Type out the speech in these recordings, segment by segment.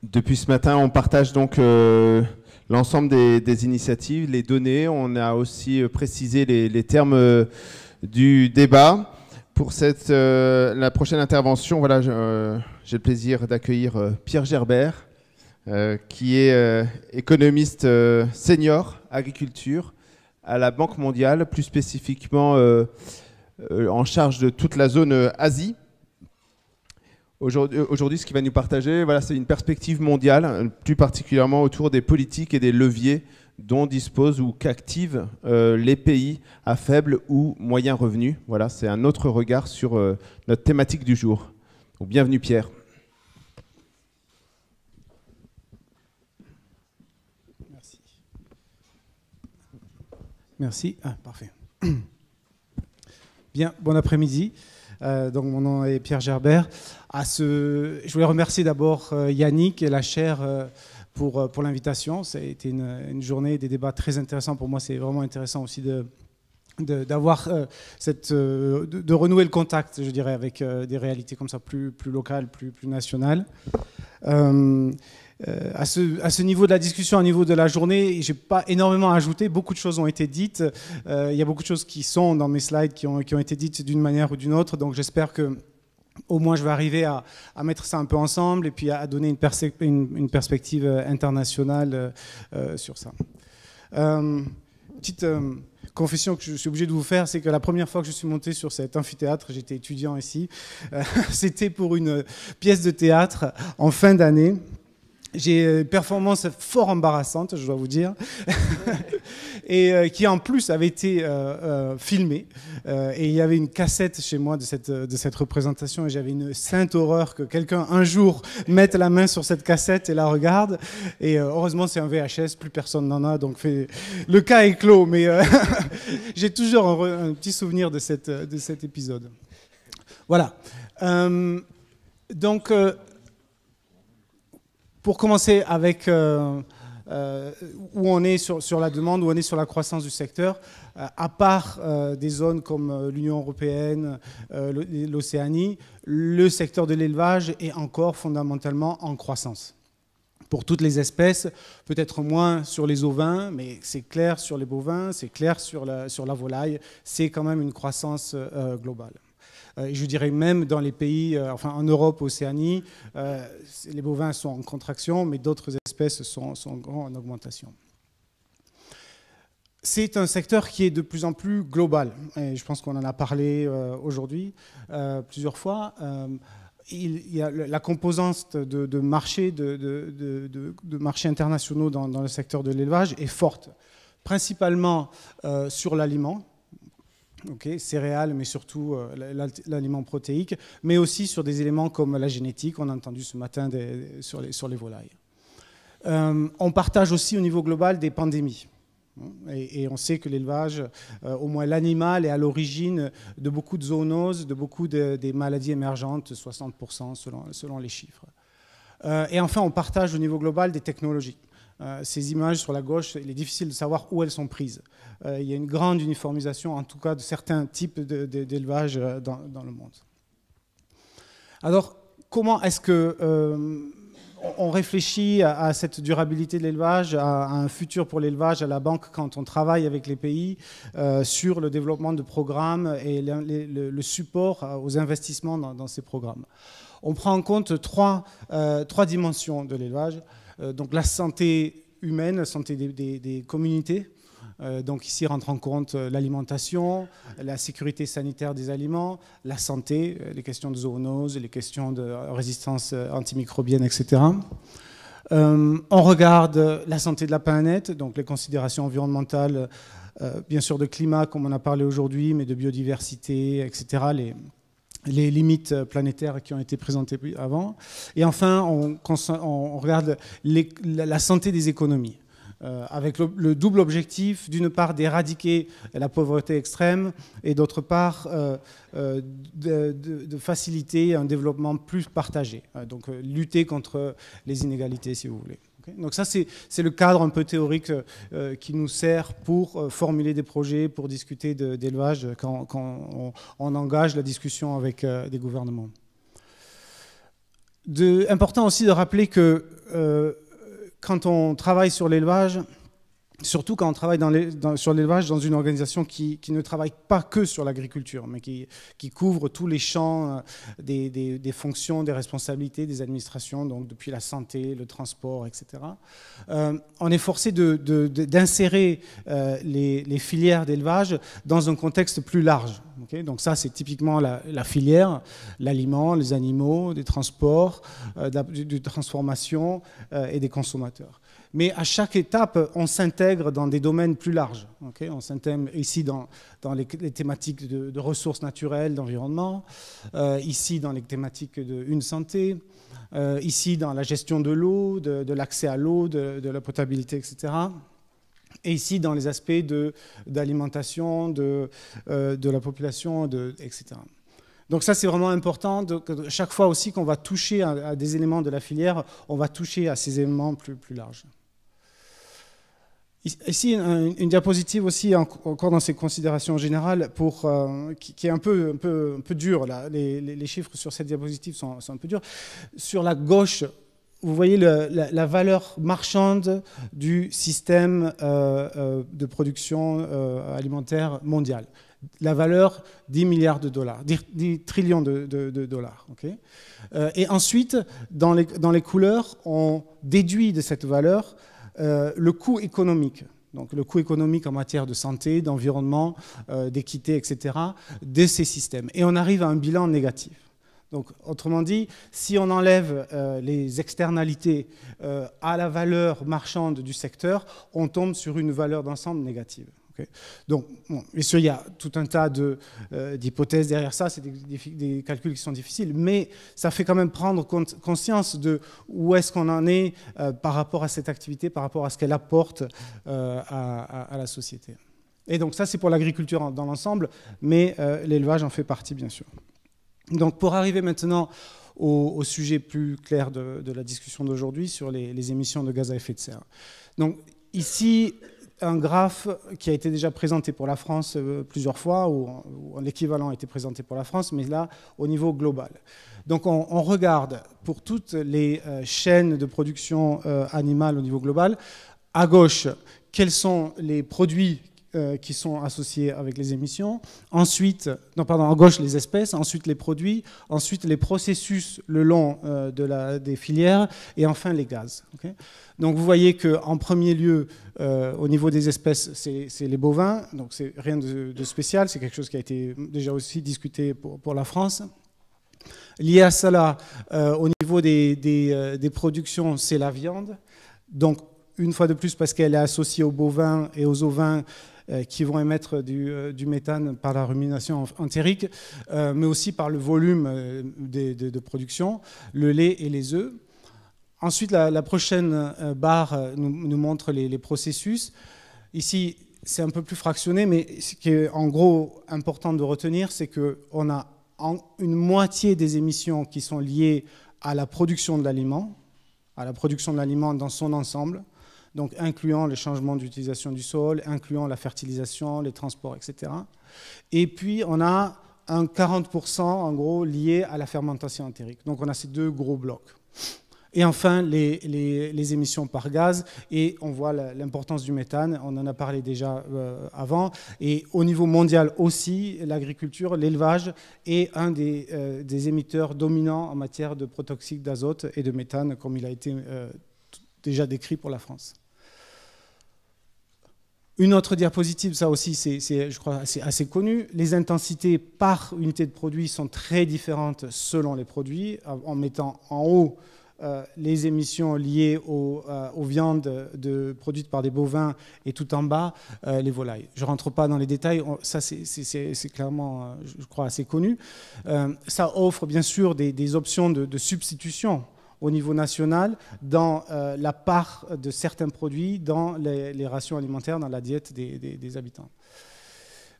Depuis ce matin, on partage donc l'ensemble des initiatives, les données. On a aussi précisé les termes du débat. Pour la prochaine intervention, voilà, j'ai le plaisir d'accueillir Pierre Gerbert, qui est économiste senior agriculture à la Banque mondiale, plus spécifiquement en charge de toute la zone Asie. Aujourd'hui, ce qu'il va nous partager, voilà, c'est une perspective mondiale, plus particulièrement autour des politiques et des leviers dont disposent ou qu'activent les pays à faible ou moyen revenu. Voilà, c'est un autre regard sur notre thématique du jour. Donc, bienvenue Pierre. Merci. Merci. Ah, parfait. Bien, bon après-midi. Donc mon nom est Pierre Gerbert. Je voulais remercier d'abord Yannick et la chaire pour l'invitation. Ça a été une journée, des débats très intéressants. Pour moi, c'est vraiment intéressant aussi de renouer le contact, je dirais, avec des réalités comme ça, plus locales, plus nationales. À ce niveau de la discussion, au niveau de la journée, je n'ai pas énormément à ajouter. Beaucoup de choses ont été dites. Il y a beaucoup de choses qui sont dans mes slides qui ont été dites d'une manière ou d'une autre. Donc j'espère que au moins je vais arriver à mettre ça un peu ensemble et puis à donner une perspective internationale sur ça. Petite confession que je suis obligé de vous faire, c'est que la première fois que je suis monté sur cet amphithéâtre, j'étais étudiant ici, c'était pour une pièce de théâtre en fin d'année. J'ai une performance fort embarrassante, je dois vous dire, et qui en plus avait été filmée. Et il y avait une cassette chez moi de cette représentation, et j'avais une sainte horreur que quelqu'un un jour mette la main sur cette cassette et la regarde. Et heureusement, c'est un VHS, plus personne n'en a, donc le cas est clos. Mais j'ai toujours un petit souvenir de cet épisode. Voilà. Donc... Pour commencer avec où on est sur la demande, où on est sur la croissance du secteur, à part des zones comme l'Union européenne, l'Océanie, le secteur de l'élevage est encore fondamentalement en croissance. Pour toutes les espèces, peut-être moins sur les ovins, mais c'est clair sur les bovins, c'est clair sur la volaille, c'est quand même une croissance globale. Je dirais même dans les pays, en Europe, Océanie, les bovins sont en contraction, mais d'autres espèces sont en augmentation. C'est un secteur qui est de plus en plus global, et je pense qu'on en a parlé aujourd'hui plusieurs fois. Il y a la composante de marchés internationaux dans le secteur de l'élevage est forte, principalement sur l'aliment. Okay, céréales, mais surtout l'aliment protéique, mais aussi sur des éléments comme la génétique, on a entendu ce matin sur les volailles. On partage aussi au niveau global des pandémies. Et on sait que l'élevage, au moins l'animal, est à l'origine de beaucoup de zoonoses, de beaucoup des maladies émergentes, 60% selon les chiffres. Et enfin, on partage au niveau global des technologies. Ces images sur la gauche, il est difficile de savoir où elles sont prises. Il y a une grande uniformisation, en tout cas, de certains types d'élevage dans le monde. Alors, comment est-ce qu'on réfléchit à cette durabilité de l'élevage, à un futur pour l'élevage à la banque quand on travaille avec les pays sur le développement de programmes et le support aux investissements dans ces programmes? On prend en compte trois dimensions de l'élevage. Donc la santé humaine, la santé des communautés. Donc ici rentre en compte l'alimentation, la sécurité sanitaire des aliments, la santé, les questions de zoonose, les questions de résistance antimicrobienne, etc. On regarde la santé de la planète, donc les considérations environnementales, bien sûr de climat comme on a parlé aujourd'hui, mais de biodiversité, etc. Les limites planétaires qui ont été présentées avant. Et enfin, on regarde la santé des économies, avec le double objectif, d'une part, d'éradiquer la pauvreté extrême, et d'autre part, de faciliter un développement plus partagé, donc lutter contre les inégalités, si vous voulez. Okay. Donc ça, c'est le cadre un peu théorique qui nous sert pour formuler des projets, pour discuter d'élevage quand on engage la discussion avec des gouvernements. Important aussi de rappeler que quand on travaille sur l'élevage, surtout quand on travaille sur l'élevage dans une organisation qui ne travaille pas que sur l'agriculture, mais qui couvre tous les champs des fonctions, des responsabilités des administrations, donc depuis la santé, le transport, etc. On est forcé d'insérer les filières d'élevage dans un contexte plus large. Okay, donc ça, c'est typiquement la filière, l'aliment, les animaux, des transports, de transformation et des consommateurs. Mais à chaque étape, on s'intègre dans des domaines plus larges. Okay, on s'intègre ici dans les thématiques de ressources naturelles, d'environnement, ici dans les thématiques d'une santé, ici dans la gestion de l'eau, de l'accès à l'eau, de la potabilité, etc. Et ici, dans les aspects d'alimentation, de la population, etc. Donc ça, c'est vraiment important. Chaque fois aussi qu'on va toucher à des éléments de la filière, on va toucher à ces éléments plus larges. Ici, une diapositive aussi, encore dans ces considérations générales, qui est un peu dure. Là. Les chiffres sur cette diapositive sont un peu durs. Sur la gauche, vous voyez la valeur marchande du système de production alimentaire mondial. La valeur, 10 milliards de dollars, 10 trillions de dollars. Okay, et ensuite, dans les couleurs, on déduit de cette valeur le coût économique. Donc le coût économique en matière de santé, d'environnement, d'équité, etc., de ces systèmes. Et on arrive à un bilan négatif. Donc, autrement dit, si on enlève les externalités à la valeur marchande du secteur, on tombe sur une valeur d'ensemble négative. Okay, donc, bon, bien sûr, il y a tout un tas d'hypothèses derrière ça, c'est des calculs qui sont difficiles, mais ça fait quand même prendre conscience de où est-ce qu'on en est par rapport à cette activité, par rapport à ce qu'elle apporte à la société. Et donc ça, c'est pour l'agriculture dans l'ensemble, mais l'élevage en fait partie, bien sûr. Donc pour arriver maintenant au sujet plus clair de la discussion d'aujourd'hui sur les émissions de gaz à effet de serre. Donc ici, un graphe qui a été déjà présenté pour la France plusieurs fois, ou l'équivalent a été présenté pour la France, mais là, au niveau global. Donc on regarde pour toutes les chaînes de production animale au niveau global, à gauche, quels sont les produits qui sont associés avec les émissions, ensuite, à gauche les espèces, ensuite les produits, ensuite les processus le long des filières, et enfin les gaz. Okay, donc vous voyez qu'en premier lieu, au niveau des espèces, c'est les bovins, donc c'est rien de spécial, c'est quelque chose qui a été déjà aussi discuté pour la France. Lié à cela, au niveau des productions, c'est la viande, donc une fois de plus parce qu'elle est associée aux bovins et aux ovins, qui vont émettre du méthane par la rumination entérique, mais aussi par le volume de production, le lait et les œufs. Ensuite, la prochaine barre nous montre les processus. Ici, c'est un peu plus fractionné, mais ce qui est en gros important de retenir, c'est qu'on a une moitié des émissions qui sont liées à la production de l'aliment, dans son ensemble, donc incluant le changement d'utilisation du sol, incluant la fertilisation, les transports, etc. Et puis, on a un 40% en gros lié à la fermentation entérique. Donc, on a ces deux gros blocs. Et enfin, les émissions par gaz, et on voit l'importance du méthane, on en a parlé déjà avant, et au niveau mondial aussi, l'agriculture, l'élevage est un des émetteurs dominants en matière de protoxyde d'azote et de méthane, comme il a été déjà décrit pour la France. Une autre diapositive, ça aussi, c'est je crois, assez connu. Les intensités par unité de produit sont très différentes selon les produits, en mettant en haut les émissions liées aux viandes produites par des bovins et tout en bas, les volailles. Je ne rentre pas dans les détails, ça c'est clairement, je crois, assez connu. Ça offre bien sûr des options de substitution au niveau national dans la part de certains produits dans les rations alimentaires, dans la diète des habitants.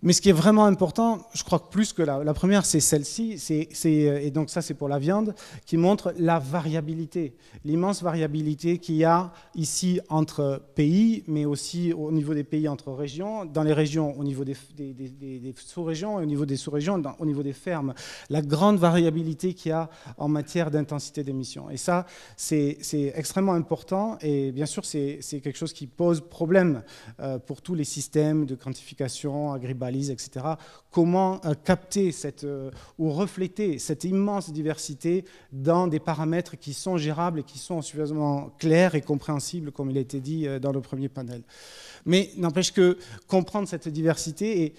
Mais ce qui est vraiment important, je crois que plus que la première, c'est celle-ci, et donc ça c'est pour la viande, qui montre la variabilité, l'immense variabilité qu'il y a ici entre pays, mais aussi au niveau des pays entre régions, dans les régions au niveau des sous-régions, et au niveau des sous-régions, au niveau des fermes. La grande variabilité qu'il y a en matière d'intensité d'émissions. Et ça, c'est extrêmement important, et bien sûr, c'est quelque chose qui pose problème pour tous les systèmes de quantification, agribalise, etc. Comment capter ou refléter cette immense diversité dans des paramètres qui sont gérables et qui sont suffisamment clairs et compréhensibles, comme il a été dit dans le premier panel. Mais n'empêche que comprendre cette diversité, et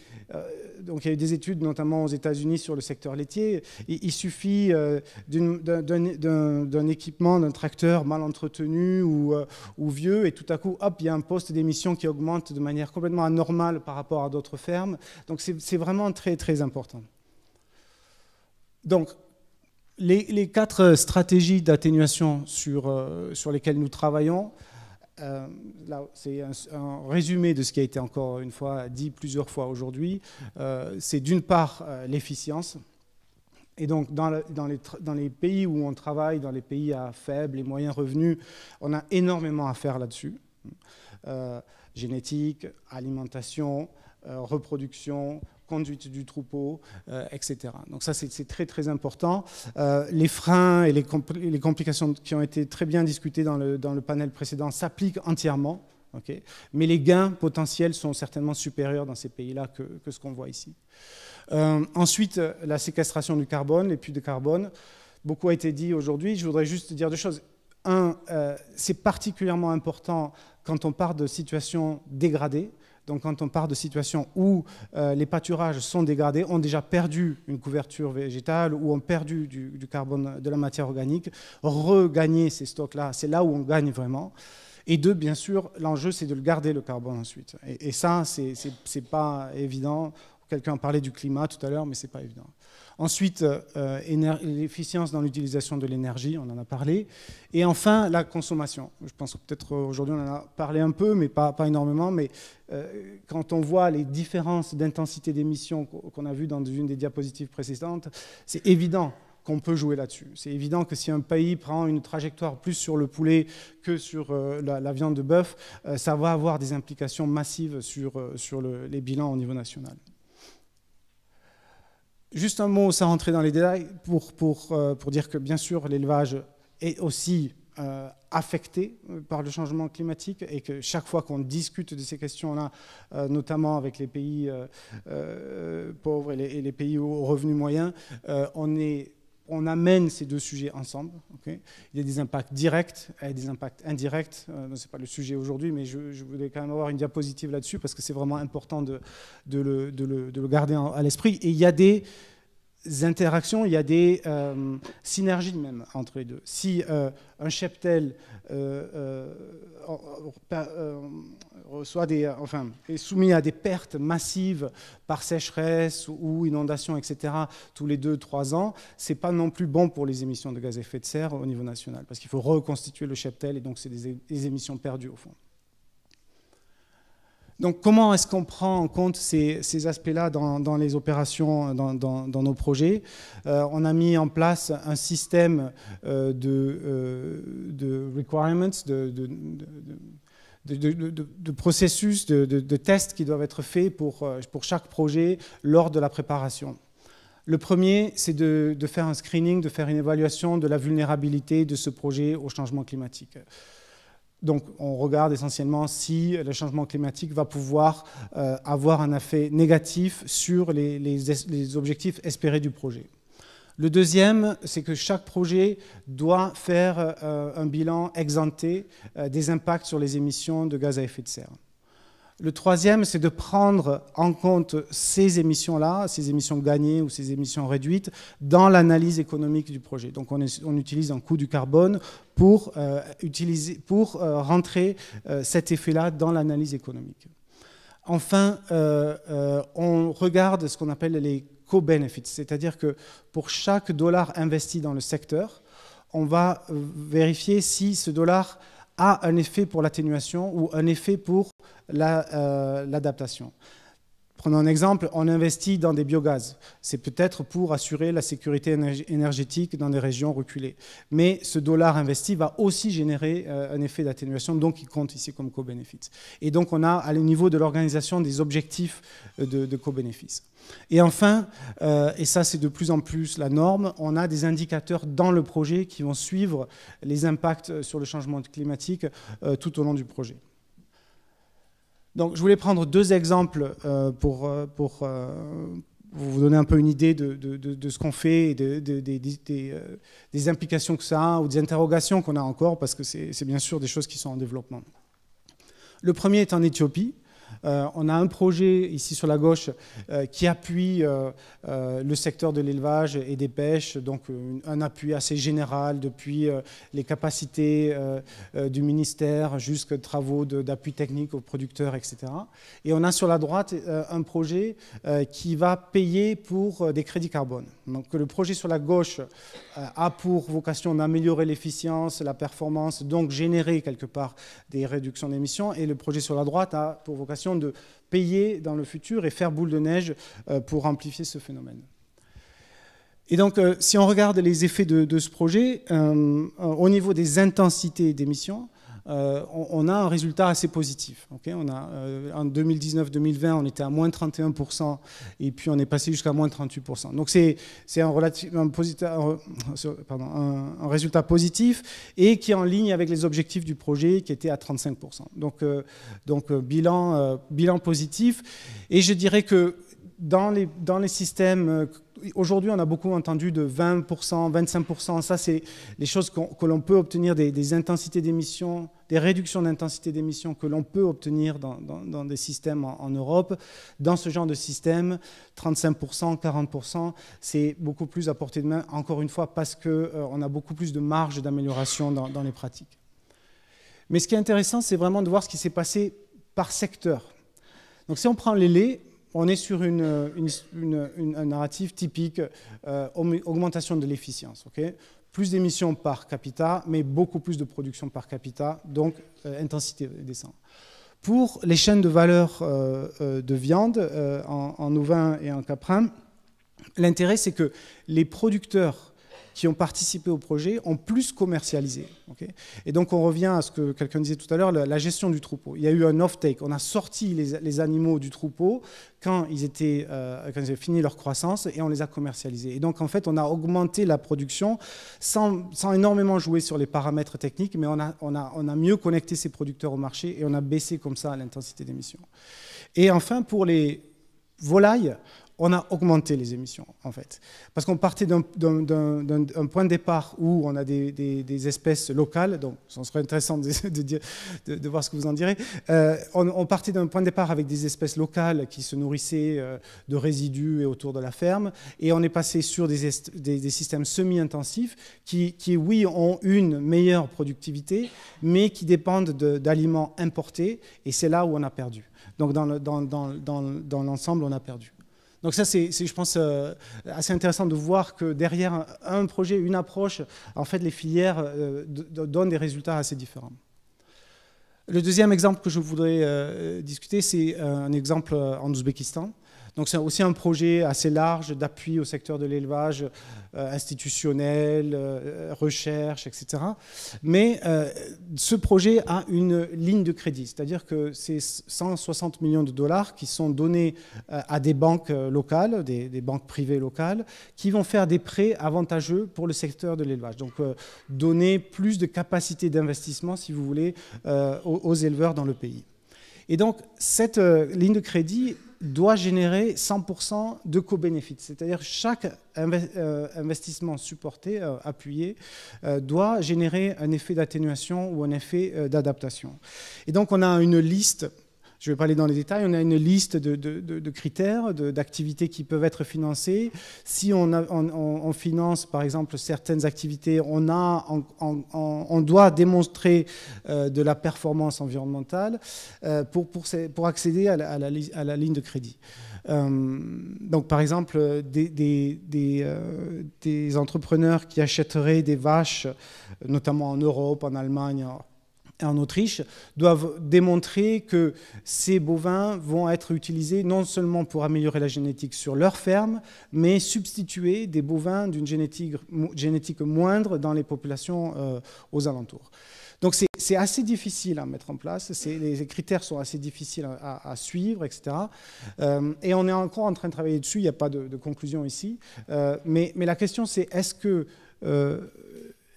donc il y a eu des études notamment aux États-Unis sur le secteur laitier, il suffit d'un équipement, d'un tracteur mal entretenu ou vieux, et tout à coup, hop, il y a un poste d'émission qui augmente de manière complètement anormale par rapport à d'autres fermes. Donc c'est vraiment très très important. Donc les 4 stratégies d'atténuation sur lesquelles nous travaillons, là, c'est un résumé de ce qui a été encore une fois dit plusieurs fois aujourd'hui. C'est d'une part l'efficience. Et donc dans les pays où on travaille, dans les pays à faibles et moyens revenus, on a énormément à faire là-dessus. Génétique, alimentation, reproduction, conduite du troupeau, etc. Donc ça, c'est très, très important. Les freins et les complications qui ont été très bien discutées dans le panel précédent s'appliquent entièrement, okay, mais les gains potentiels sont certainement supérieurs dans ces pays-là que ce qu'on voit ici. Ensuite, la séquestration du carbone, les puits de carbone. Beaucoup a été dit aujourd'hui. Je voudrais juste dire 2 choses. Un, c'est particulièrement important quand on part de situations dégradées. Donc quand on part de situations où les pâturages sont dégradés, ont déjà perdu une couverture végétale ou ont perdu du carbone, de la matière organique, regagner ces stocks-là, c'est là où on gagne vraiment. Et 2, bien sûr, l'enjeu, c'est de le garder, le carbone, ensuite. Et ça, c'est pas évident. Quelqu'un parlait du climat tout à l'heure, mais c'est pas évident. Ensuite, l'efficience dans l'utilisation de l'énergie, on en a parlé. Et enfin, la consommation. Je pense que peut-être aujourd'hui, on en a parlé un peu, mais pas énormément. Mais quand on voit les différences d'intensité d'émissions qu'on a vues dans une des diapositives précédentes, c'est évident qu'on peut jouer là-dessus. C'est évident que si un pays prend une trajectoire plus sur le poulet que sur la viande de bœuf, ça va avoir des implications massives sur les bilans au niveau national. Juste un mot, sans rentrer dans les détails, pour dire que bien sûr l'élevage est aussi affecté par le changement climatique et que chaque fois qu'on discute de ces questions-là, notamment avec les pays pauvres et les pays aux revenus moyens, on amène ces 2 sujets ensemble. Okay. Il y a des impacts directs et des impacts indirects. Ce n'est pas le sujet aujourd'hui, mais je voulais quand même avoir une diapositive là-dessus parce que c'est vraiment important de le garder à l'esprit. Et il y a des interactions, il y a des synergies même entre les deux. Si un cheptel est soumis à des pertes massives par sécheresse ou inondation, etc., tous les 2-3 ans, ce n'est pas non plus bon pour les émissions de gaz à effet de serre au niveau national, parce qu'il faut reconstituer le cheptel, et donc c'est des émissions perdues au fond. Donc comment est-ce qu'on prend en compte ces aspects-là dans les opérations, dans nos projets? On a mis en place un système de requirements, de processus, de tests qui doivent être faits pour chaque projet lors de la préparation. Le premier, c'est de faire un screening, de faire une évaluation de la vulnérabilité de ce projet au changement climatique. Donc, on regarde essentiellement si le changement climatique va pouvoir avoir un effet négatif sur les objectifs espérés du projet. Le deuxième, c'est que chaque projet doit faire un bilan exempté des impacts sur les émissions de gaz à effet de serre. Le troisième, c'est de prendre en compte ces émissions-là, ces émissions gagnées ou ces émissions réduites, dans l'analyse économique du projet. Donc on utilise un coût du carbone pour rentrer cet effet-là dans l'analyse économique. Enfin, on regarde ce qu'on appelle les co-benefits, c'est-à-dire que pour chaque dollar investi dans le secteur, on va vérifier si ce dollar a un effet pour l'atténuation ou un effet pour l'adaptation. Prenons un exemple, on investit dans des biogaz. C'est peut-être pour assurer la sécurité énergétique dans des régions reculées. Mais ce dollar investi va aussi générer un effet d'atténuation, donc il compte ici comme co-bénéfice. Et donc on a, à au niveau de l'organisation, des objectifs de co-bénéfice. Et enfin, et ça c'est de plus en plus la norme, on a des indicateurs dans le projet qui vont suivre les impacts sur le changement climatique tout au long du projet. Donc, je voulais prendre deux exemples pour vous donner un peu une idée de ce qu'on fait et des implications que ça a ou des interrogations qu'on a encore, parce que c'est bien sûr des choses qui sont en développement. Le premier est en Éthiopie. On a un projet ici sur la gauche qui appuie le secteur de l'élevage et des pêches, donc un appui assez général depuis les capacités du ministère jusqu'aux travaux d'appui technique aux producteurs, etc. Et on a sur la droite un projet qui va payer pour des crédits carbone. Donc le projet sur la gauche a pour vocation d'améliorer l'efficience, la performance, donc générer quelque part des réductions d'émissions, et le projet sur la droite a pour vocation de payer dans le futur et faire boule de neige pour amplifier ce phénomène. Et donc, si on regarde les effets de ce projet, au niveau des intensités d'émissions, on a un résultat assez positif. Okay, en 2019-2020, on était à moins 31%, et puis on est passé jusqu'à moins 38%. Donc c'est un résultat positif et qui est en ligne avec les objectifs du projet qui étaient à 35%. Donc bilan positif. Et je dirais que dans les systèmes, aujourd'hui on a beaucoup entendu de 20%, 25%, ça c'est les choses que l'on peut obtenir, des intensités d'émissions, des réductions d'intensité d'émissions que l'on peut obtenir dans des systèmes en Europe. Dans ce genre de système, 35%, 40%, c'est beaucoup plus à portée de main, encore une fois, parce qu'on a beaucoup plus de marge d'amélioration dans les pratiques. Mais ce qui est intéressant, c'est vraiment de voir ce qui s'est passé par secteur. Donc si on prend les laits, on est sur un narratif typique, augmentation de l'efficience. Okay, plus d'émissions par capita, mais beaucoup plus de production par capita, donc intensité descend. Pour les chaînes de valeur de viande, en ovin et en caprin, l'intérêt c'est que les producteurs qui ont participé au projet ont plus commercialisé. Okay, et donc on revient à ce que quelqu'un disait tout à l'heure, la gestion du troupeau. Il y a eu un off-take, on a sorti les animaux du troupeau quand ils avaient fini leur croissance et on les a commercialisés. Et donc en fait on a augmenté la production sans énormément jouer sur les paramètres techniques, mais on a mieux connecté ces producteurs au marché et on a baissé comme ça l'intensité d'émissions. Et enfin pour les volailles, on a augmenté les émissions, en fait. Parce qu'on partait d'un point de départ où on a des espèces locales, donc ça serait intéressant de voir ce que vous en direz. On partait d'un point de départ avec des espèces locales qui se nourrissaient de résidus et autour de la ferme, et on est passé sur des systèmes semi-intensifs qui, oui, ont une meilleure productivité, mais qui dépendent d'aliments importés, et c'est là où on a perdu. Donc dans l'ensemble, on a perdu. Donc ça, c'est je pense, assez intéressant de voir que derrière un projet, une approche, en fait, les filières donnent des résultats assez différents. Le deuxième exemple que je voudrais discuter, c'est un exemple en Ouzbékistan. Donc c'est aussi un projet assez large d'appui au secteur de l'élevage institutionnel, recherche, etc. Mais ce projet a une ligne de crédit, c'est-à-dire que c'est 160 millions de dollars qui sont donnés à des banques locales, des banques privées locales, qui vont faire des prêts avantageux pour le secteur de l'élevage. Donc donner plus de capacité d'investissement, si vous voulez, aux éleveurs dans le pays. Et donc cette ligne de crédit doit générer 100% de co-bénéfices. C'est-à-dire chaque investissement supporté, appuyé, doit générer un effet d'atténuation ou un effet d'adaptation. Et donc on a une liste, je ne vais pas aller dans les détails, on a une liste de critères, d'activités qui peuvent être financées. Si on finance, par exemple, certaines activités, on doit démontrer de la performance environnementale pour accéder à la ligne de crédit. Donc, par exemple, des entrepreneurs qui achèteraient des vaches, notamment en Europe, en Allemagne, et en Autriche, doivent démontrer que ces bovins vont être utilisés non seulement pour améliorer la génétique sur leur ferme, mais substituer des bovins d'une génétique moindre dans les populations aux alentours. Donc c'est assez difficile à mettre en place, les critères sont assez difficiles à suivre, etc. Et on est encore en train de travailler dessus, il n'y a pas de conclusion ici. Mais la question c'est, est-ce que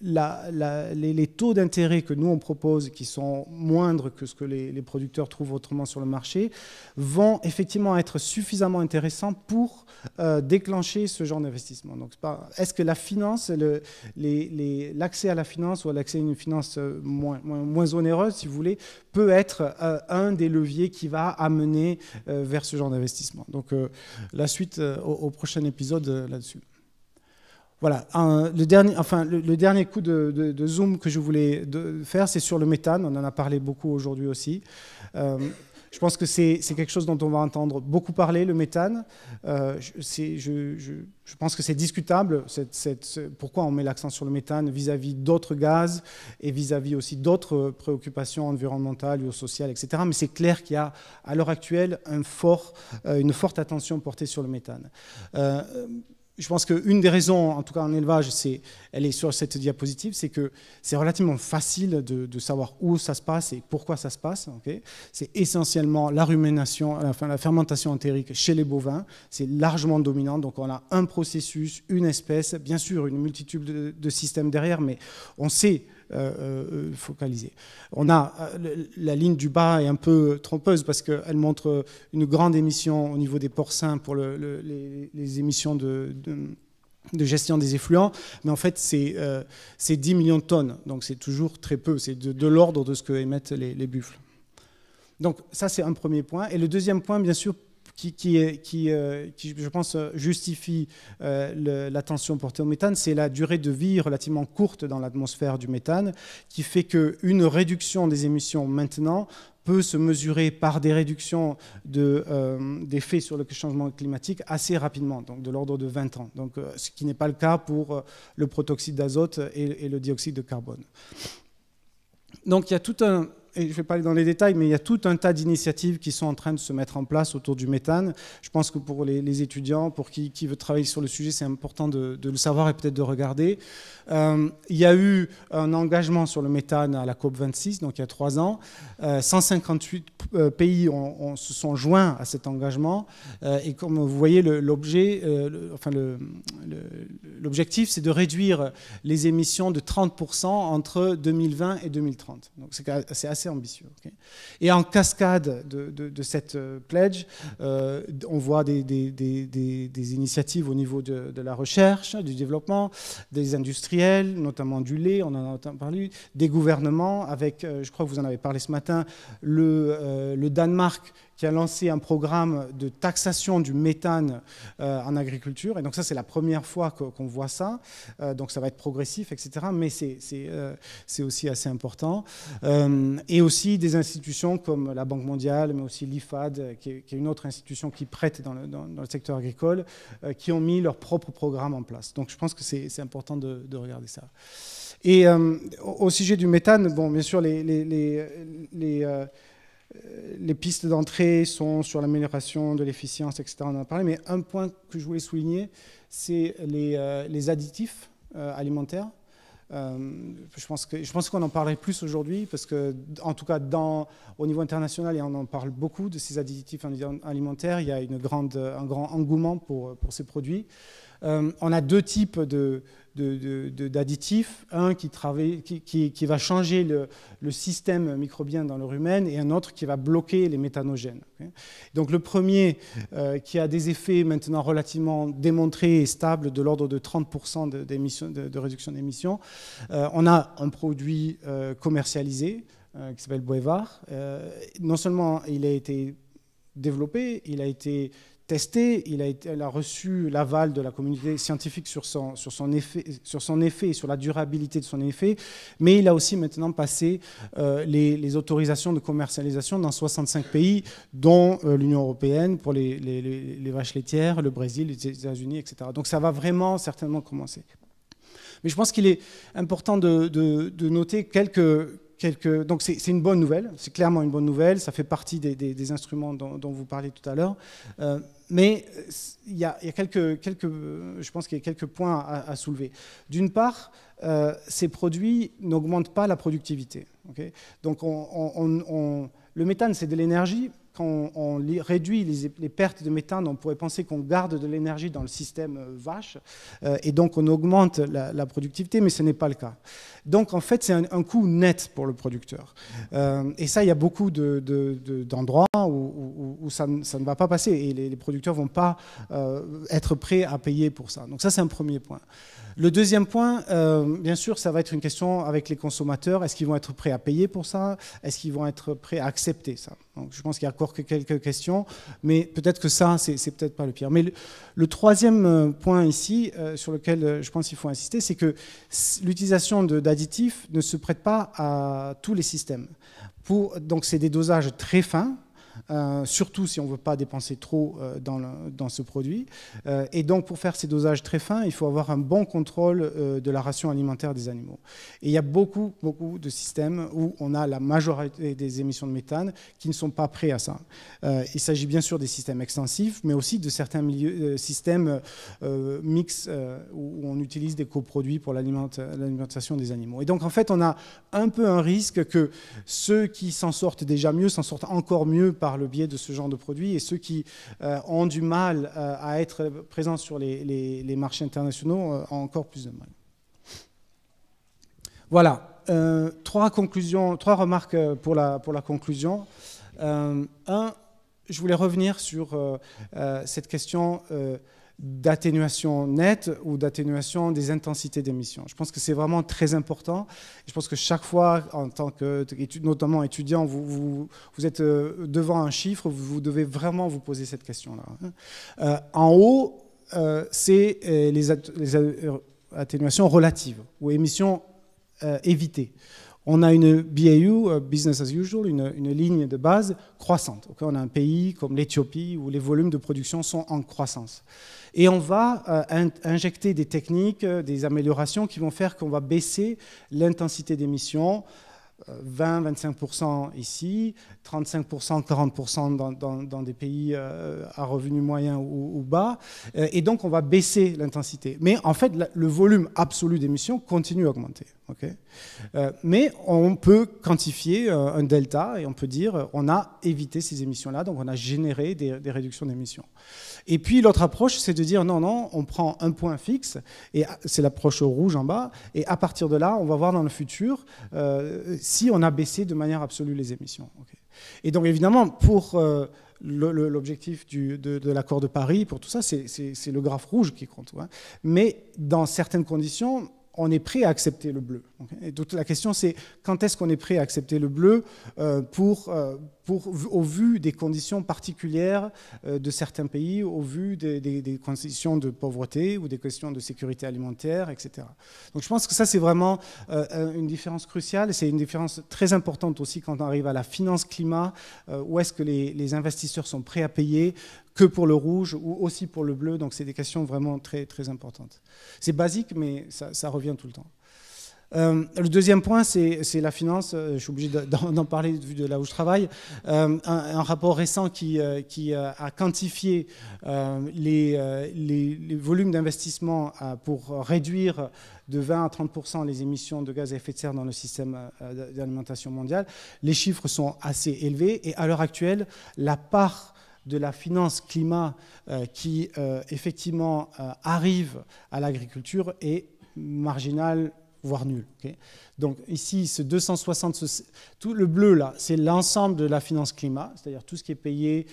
les taux d'intérêt que nous on propose, qui sont moindres que ce que les producteurs trouvent autrement sur le marché, vont effectivement être suffisamment intéressants pour déclencher ce genre d'investissement. Donc, est-ce que la finance, l'accès à la finance ou l'accès à une finance moins onéreuse, si vous voulez, peut être un des leviers qui va amener vers ce genre d'investissement. Donc, la suite au prochain épisode là-dessus. Voilà, le dernier coup de zoom que je voulais faire, c'est sur le méthane. On en a parlé beaucoup aujourd'hui aussi. Je pense que c'est quelque chose dont on va entendre beaucoup parler, le méthane. Je pense que c'est discutable, pourquoi on met l'accent sur le méthane vis-à-vis d'autres gaz et vis-à-vis aussi d'autres préoccupations environnementales ou sociales, etc. Mais c'est clair qu'il y a, à l'heure actuelle, une forte attention portée sur le méthane. Je pense qu'une des raisons, en tout cas en élevage, elle est sur cette diapositive, c'est que c'est relativement facile de savoir où ça se passe et pourquoi ça se passe. Okay, c'est essentiellement la rumination, enfin la fermentation entérique chez les bovins. C'est largement dominant. Donc on a un processus, une espèce, bien sûr une multitude de systèmes derrière, mais on sait focaliser. La ligne du bas est un peu trompeuse parce qu'elle montre une grande émission au niveau des porcins pour les émissions de gestion des effluents, mais en fait c'est 10 millions de tonnes, donc c'est toujours très peu, c'est de l'ordre de ce que émettent les buffles. Donc ça c'est un premier point. Et le deuxième point, bien sûr, qui je pense, justifie l'attention portée au méthane, c'est la durée de vie relativement courte dans l'atmosphère du méthane, qui fait qu'une réduction des émissions maintenant peut se mesurer par des réductions d'effets sur le changement climatique assez rapidement, donc de l'ordre de 20 ans, donc, ce qui n'est pas le cas pour le protoxyde d'azote et le dioxyde de carbone. Donc il y a tout un... Et je ne vais pas aller dans les détails, mais il y a tout un tas d'initiatives qui sont en train de se mettre en place autour du méthane. Je pense que pour les étudiants, pour qui veut travailler sur le sujet, c'est important de le savoir et peut-être de regarder. Il y a eu un engagement sur le méthane à la COP26, donc il y a 3 ans. 158 pays se sont joints à cet engagement. Et comme vous voyez, l'objectif, c'est de réduire les émissions de 30% entre 2020 et 2030. Donc c'est assez ambitieux. Okay. Et en cascade de cette pledge, on voit des initiatives au niveau de la recherche, du développement, des industriels, notamment du lait, on en a parlé, des gouvernements, avec, je crois que vous en avez parlé ce matin, le Danemark qui a lancé un programme de taxation du méthane en agriculture. Et donc ça, c'est la première fois qu'on voit ça. Donc ça va être progressif, etc. Mais c'est aussi assez important. Et aussi des institutions comme la Banque mondiale, mais aussi l'IFAD, qui est une autre institution qui prête dans le secteur agricole, qui ont mis leur propre programme en place. Donc je pense que c'est important de regarder ça. Et au sujet du méthane, bon, bien sûr, les pistes d'entrée sont sur l'amélioration de l'efficience, etc. On en a parlé, mais un point que je voulais souligner, c'est les additifs alimentaires. Je pense qu'on en parlerait plus aujourd'hui, parce que, en tout cas, au niveau international, et on en parle beaucoup de ces additifs alimentaires, il y a un grand engouement pour ces produits. On a 2 types d'additifs, un qui va changer le système microbien dans le rumen et un autre qui va bloquer les méthanogènes. Okay. Donc le premier, qui a des effets maintenant relativement démontrés et stables de l'ordre de 30% de réduction d'émissions, on a un produit commercialisé qui s'appelle Boevar. Non seulement il a été développé, il a été testé, il a reçu l'aval de la communauté scientifique sur son effet et sur la durabilité de son effet, mais il a aussi maintenant passé les autorisations de commercialisation dans 65 pays, dont l'Union européenne pour les vaches laitières, le Brésil, les États-Unis, etc. Donc ça va vraiment certainement commencer. Mais je pense qu'il est important de noter Donc c'est une bonne nouvelle, c'est clairement une bonne nouvelle, ça fait partie des instruments dont vous parliez tout à l'heure. Mais il y a je pense qu'il y a quelques points à soulever. D'une part, ces produits n'augmentent pas la productivité. Okay, donc le méthane, c'est de l'énergie. Quand on réduit les pertes de méthane, on pourrait penser qu'on garde de l'énergie dans le système vache, et donc on augmente la productivité, mais ce n'est pas le cas. Donc en fait, c'est un coût net pour le producteur. Et ça, il y a beaucoup d'endroits où ça ne va pas passer, et les producteurs ne vont pas être prêts à payer pour ça. Donc ça, c'est un premier point. Le deuxième point, bien sûr, ça va être une question avec les consommateurs. Est-ce qu'ils vont être prêts à payer pour ça? Est-ce qu'ils vont être prêts à accepter ça? Donc, je pense qu'il y a encore quelques questions, mais peut-être que ça, c'est peut-être pas le pire. Mais le troisième point ici, sur lequel je pense qu'il faut insister, c'est que l'utilisation d'additifs ne se prête pas à tous les systèmes. Donc, c'est des dosages très fins. Surtout si on ne veut pas dépenser trop dans ce produit. Et donc, pour faire ces dosages très fins, il faut avoir un bon contrôle de la ration alimentaire des animaux. Et il y a beaucoup de systèmes où on a la majorité des émissions de méthane qui ne sont pas prêts à ça. Il s'agit bien sûr des systèmes extensifs, mais aussi de certains systèmes mix où on utilise des coproduits pour l'alimentation des animaux. Et donc, en fait, on a un peu un risque que ceux qui s'en sortent déjà mieux s'en sortent encore mieux par le biais de ce genre de produits, et ceux qui ont du mal à être présents sur les marchés internationaux ont encore plus de mal. Voilà, trois remarques pour la conclusion. Je voulais revenir sur cette question d'atténuation nette ou d'atténuation des intensités d'émissions. Je pense que c'est vraiment très important. Je pense que chaque fois, en tant que, notamment étudiant, vous êtes devant un chiffre, vous devez vraiment vous poser cette question-là. En haut, c'est les atténuations relatives ou émissions évitées. On a une BAU, business as usual, une ligne de base croissante. Okay, on a un pays comme l'Éthiopie où les volumes de production sont en croissance. Et on va injecter des techniques, des améliorations qui vont faire qu'on va baisser l'intensité d'émissions, 20-25% ici, 35%, 40% dans des pays à revenus moyens ou bas. Et donc, on va baisser l'intensité. Mais en fait, le volume absolu d'émissions continue à augmenter. Okay, mais on peut quantifier un delta et on peut dire on a évité ces émissions-là, donc on a généré des réductions d'émissions. Et puis l'autre approche, c'est de dire non, on prend un point fixe, et c'est l'approche rouge en bas, et à partir de là, on va voir dans le futur si on a baissé de manière absolue les émissions. Okay. Et donc évidemment, pour l'objectif de l'accord de Paris, pour tout ça, c'est le graphe rouge qui compte. Ouais. Mais dans certaines conditions, on est prêt à accepter le bleu. Et toute la question, c'est quand est-ce qu'on est prêt à accepter le bleu au vu des conditions particulières de certains pays, au vu des conditions de pauvreté ou des questions de sécurité alimentaire, etc. Donc je pense que ça, c'est vraiment une différence cruciale. C'est une différence très importante aussi quand on arrive à la finance climat, où est-ce que les investisseurs sont prêts à payer que pour le rouge ou aussi pour le bleu. Donc c'est des questions vraiment très, très importantes. C'est basique, mais ça revient tout le temps. Le deuxième point, c'est la finance. Je suis obligé d'en parler vu de là où je travaille. Un rapport récent qui a quantifié les volumes d'investissement pour réduire de 20 à 30% les émissions de gaz à effet de serre dans le système d'alimentation mondiale. Les chiffres sont assez élevés et à l'heure actuelle, la part de la finance climat qui effectivement arrive à l'agriculture est marginale, voire nul. Okay, donc ici, ce 260, tout le bleu là, c'est l'ensemble de la finance climat, c'est-à-dire tout ce qui est payé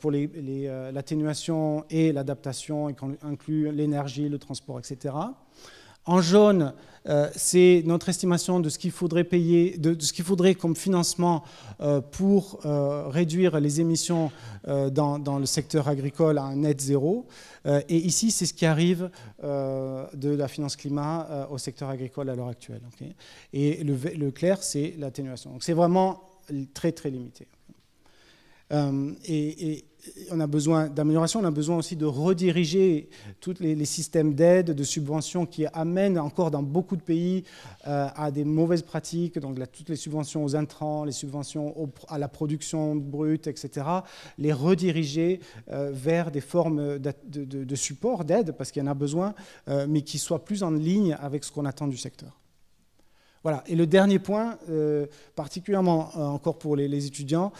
pour l'atténuation et l'adaptation, et qui inclut l'énergie, le transport, etc. En jaune, c'est notre estimation de ce qu'il faudrait payer, de ce qu'il faudrait comme financement pour réduire les émissions dans le secteur agricole à un net zéro. Et ici, c'est ce qui arrive de la finance climat au secteur agricole à l'heure actuelle. Okay, et le clair, c'est l'atténuation. Donc c'est vraiment très, très limité. on a besoin d'amélioration, on a besoin aussi de rediriger tous les systèmes d'aide, de subventions qui amènent encore dans beaucoup de pays à des mauvaises pratiques, donc toutes les subventions aux intrants, les subventions à la production brute, etc., les rediriger vers des formes de support, d'aide, parce qu'il y en a besoin, mais qui soient plus en ligne avec ce qu'on attend du secteur. Voilà. Et le dernier point, particulièrement encore pour les étudiants,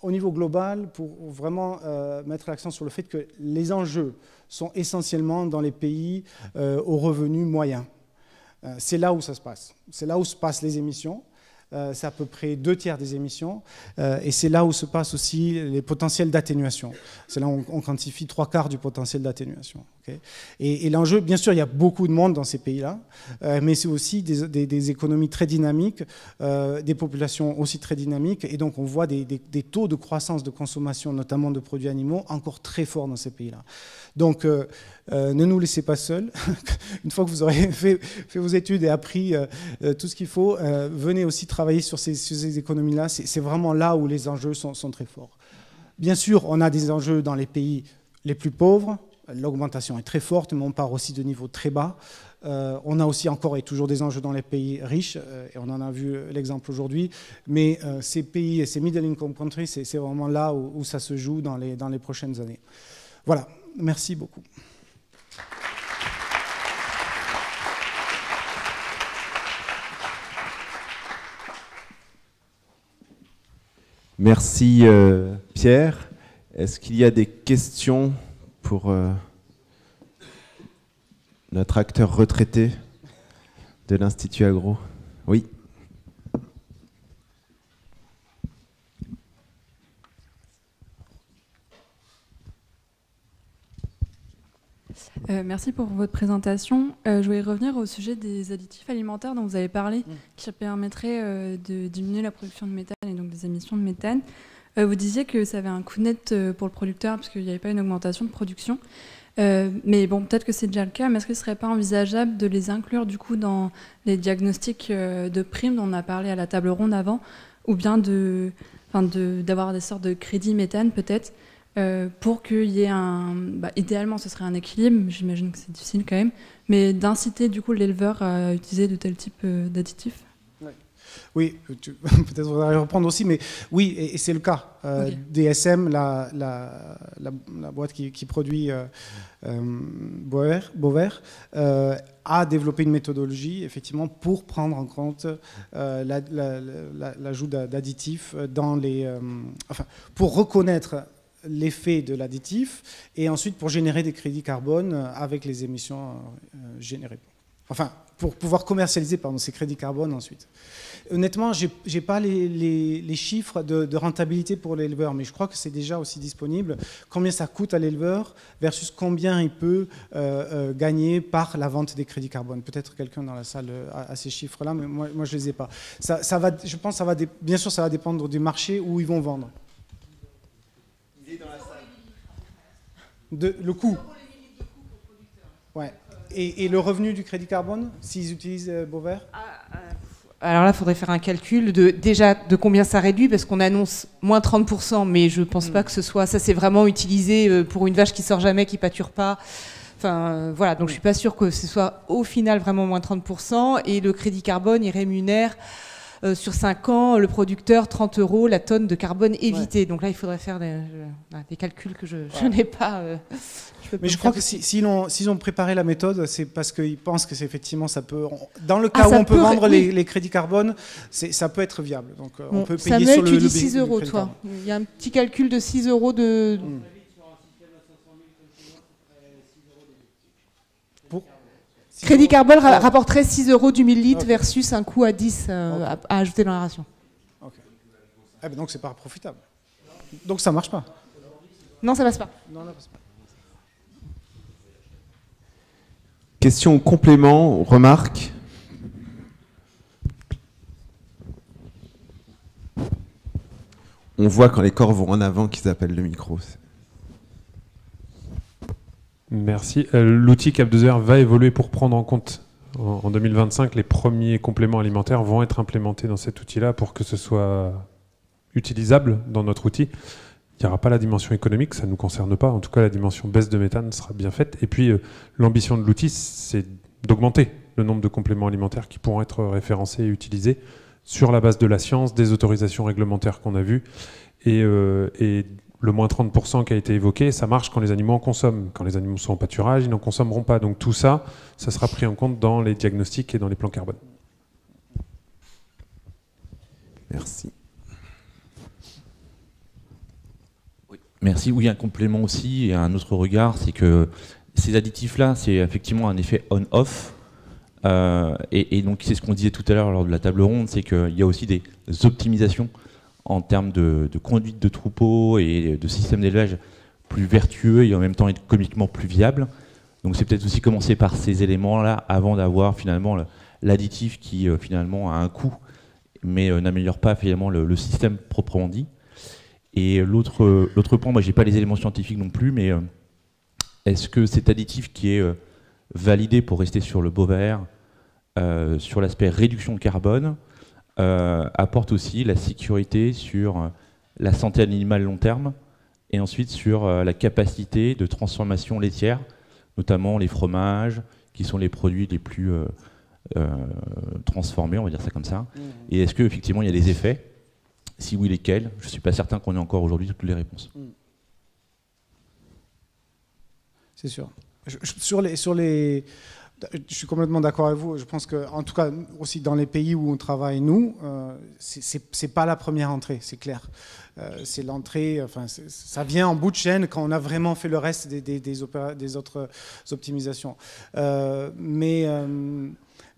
au niveau global, pour vraiment mettre l'accent sur le fait que les enjeux sont essentiellement dans les pays aux revenus moyens. C'est là où ça se passe. C'est là où se passent les émissions. C'est à peu près 2/3 des émissions. Et c'est là où se passent aussi les potentiels d'atténuation. C'est là où on quantifie 3/4 du potentiel d'atténuation. Okay, et l'enjeu, bien sûr, il y a beaucoup de monde dans ces pays-là, mais c'est aussi des économies très dynamiques, des populations aussi très dynamiques. Et donc, on voit des taux de croissance de consommation, notamment de produits animaux, encore très forts dans ces pays-là. Donc, ne nous laissez pas seuls. Une fois que vous aurez fait vos études et appris tout ce qu'il faut, venez aussi travailler sur ces économies-là. C'est vraiment là où les enjeux sont très forts. Bien sûr, on a des enjeux dans les pays les plus pauvres. L'augmentation est très forte, mais on part aussi de niveaux très bas. On a aussi encore et toujours des enjeux dans les pays riches, et on en a vu l'exemple aujourd'hui. Mais ces pays et ces middle income countries, c'est vraiment là où ça se joue dans les prochaines années. Voilà, merci beaucoup. Merci Pierre. Est-ce qu'il y a des questions pour notre acteur retraité de l'Institut Agro? Oui. Merci pour votre présentation. Je voulais revenir au sujet des additifs alimentaires dont vous avez parlé, qui permettraient de diminuer la production de méthane et donc des émissions de méthane. Vous disiez que ça avait un coût net pour le producteur parce qu'il n'y avait pas une augmentation de production. Mais bon, peut-être que c'est déjà le cas, mais est-ce que ce ne serait pas envisageable de les inclure du coup dans les diagnostics de primes dont on a parlé à la table ronde avant, ou bien d'avoir des sortes de crédits méthane peut-être, pour qu'il y ait idéalement ce serait un équilibre, j'imagine que c'est difficile quand même, mais d'inciter du coup l'éleveur à utiliser de tels types d'additifs? Oui, peut-être on va reprendre aussi, mais oui, et c'est le cas. Okay. DSM, la boîte qui produit Bovaer, a développé une méthodologie, effectivement, pour prendre en compte l'ajout d'additifs dans les... pour reconnaître l'effet de l'additif et ensuite pour générer des crédits carbone avec les émissions générées. Enfin, pour pouvoir commercialiser ces crédits carbone ensuite. Honnêtement, je n'ai pas les chiffres de rentabilité pour l'éleveur, mais je crois que c'est déjà aussi disponible. Combien ça coûte à l'éleveur versus combien il peut gagner par la vente des crédits carbone. Peut-être quelqu'un dans la salle a ces chiffres-là, mais moi je ne les ai pas. Je pense que bien sûr, ça va dépendre du marché où ils vont vendre. Le coût. Ouais. Et le revenu du crédit carbone, s'ils utilisent Bovaer? Alors là, il faudrait faire un calcul déjà de combien ça réduit, parce qu'on annonce moins 30%, mais je ne pense pas que ce soit... Ça, c'est vraiment utilisé pour une vache qui sort jamais, qui pâture pas. Enfin, voilà, donc je ne suis pas sûre que ce soit au final vraiment moins 30%. Et le crédit carbone, il rémunère sur 5 ans, le producteur, 30 € la tonne de carbone évité. Ouais. Donc là, il faudrait faire des calculs que je n'ai pas... Mais je crois que s'ils ont préparé la méthode, c'est parce qu'ils pensent que c'est effectivement ça peut. Dans le cas où on peut vendre les crédits carbone, ça peut être viable. Donc on peut payer Samuel, sur le. Tu dis 6 €, toi. Il y a un petit calcul de 6 € de. Crédit carbone rapporterait 6 € du millilitre versus un coût à 10 à ajouter dans la ration. Okay. Ah ben donc c'est pas profitable. Donc ça marche pas. Non, ça passe pas. Non, ça passe pas. Question, complément, remarque? On voit quand les corps vont en avant qu'ils appellent le micro. Merci. L'outil Cap2R va évoluer pour prendre en compte en 2025. Les premiers compléments alimentaires vont être implémentés dans cet outil-là pour que ce soit utilisable dans notre outil. il n'y aura pas la dimension économique, ça ne nous concerne pas. En tout cas, la dimension baisse de méthane sera bien faite. Et puis, l'ambition de l'outil, c'est d'augmenter le nombre de compléments alimentaires qui pourront être référencés et utilisés sur la base de la science, des autorisations réglementaires qu'on a vues. Et le moins 30% qui a été évoqué, ça marche quand les animaux en consomment. Quand les animaux sont en pâturage, ils n'en consommeront pas. Donc tout ça, ça sera pris en compte dans les diagnostics et dans les plans carbone. Merci. Oui. Merci. Oui, un complément aussi et un autre regard, c'est que ces additifs-là, c'est effectivement un effet on-off. Et donc c'est ce qu'on disait tout à l'heure lors de la table ronde, c'est qu'il y a aussi des optimisations en termes de conduite de troupeaux et de systèmes d'élevage plus vertueux et en même temps économiquement plus viables. Donc c'est peut-être aussi commencer par ces éléments-là avant d'avoir finalement l'additif qui finalement a un coût mais n'améliore pas finalement le système proprement dit. Et l'autre point, moi j'ai pas les éléments scientifiques non plus, mais est-ce que cet additif qui est validé pour rester sur le bovin, sur l'aspect réduction de carbone, apporte aussi la sécurité sur la santé animale long terme et ensuite sur la capacité de transformation laitière, notamment les fromages, qui sont les produits les plus transformés, on va dire ça comme ça. Et est-ce qu'effectivement il y a des effets? Si oui, lesquels? Je ne suis pas certain qu'on ait encore aujourd'hui toutes les réponses. C'est sûr. Je suis complètement d'accord avec vous. Je pense que, en tout cas, aussi dans les pays où on travaille, nous, c'est pas la première entrée, c'est clair. C'est l'entrée, enfin, ça vient en bout de chaîne quand on a vraiment fait le reste des autres optimisations. Mais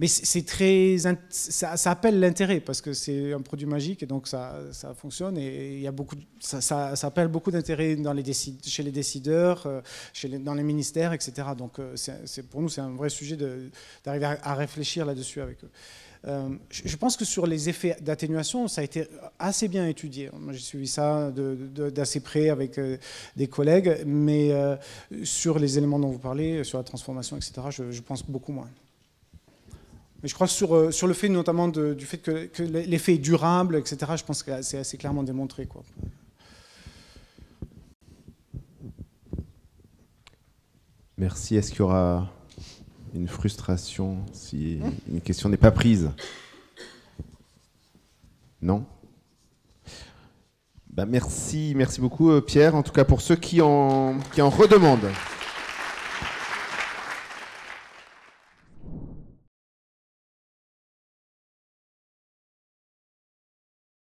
c'est très, ça appelle l'intérêt parce que c'est un produit magique et donc ça fonctionne et il y a ça appelle beaucoup d'intérêt chez les décideurs, dans les ministères, etc. Donc pour nous c'est un vrai sujet d'arriver à réfléchir là-dessus avec eux. Je pense que sur les effets d'atténuation, ça a été assez bien étudié. Moi, j'ai suivi ça d'assez près avec des collègues, mais sur les éléments dont vous parlez, sur la transformation, etc., je pense beaucoup moins. Mais je crois que sur le fait notamment du fait que l'effet est durable, etc., je pense que c'est assez clairement démontré, quoi. Merci. Est-ce qu'il y aura une frustration si une question n'est pas prise? Non? Merci beaucoup Pierre, en tout cas pour ceux qui en redemandent.